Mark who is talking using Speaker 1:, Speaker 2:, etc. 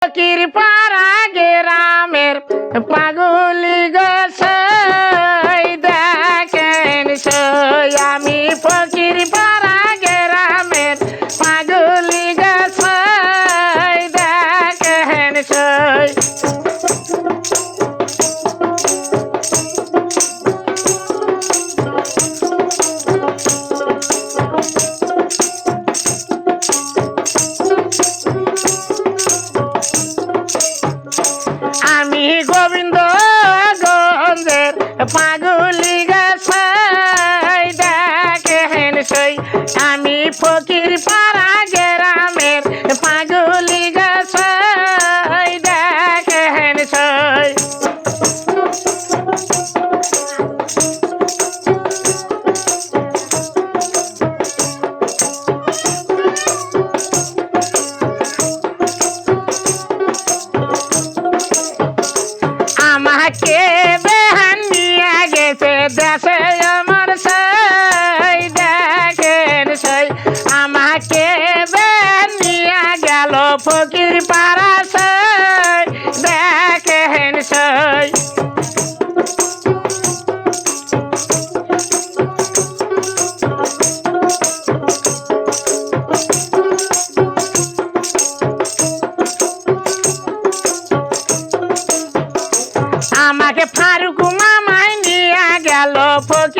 Speaker 1: ফকির পাড়া গ্রামের পাগলি গোসাই দেখেন সই আমি ফকির পাড়া গ্রামের পাগলি গোসাই দেখেন সই আমি গোবিন্দ গঞ্জের পাগলি গোসাই দেখেন সই আমি ফকির পাড়া গ্রামের পাগলি গোসাই দেখেন সই আমাকে বেহান নিয়ে গেছে দেশে আমার সই দেখেন সই আমাকে বেহান নিয়ে গেল ফকির পাড়া সই দেখেন সই আমাকে ফারুক মামাই নিয়ে গেল ফকির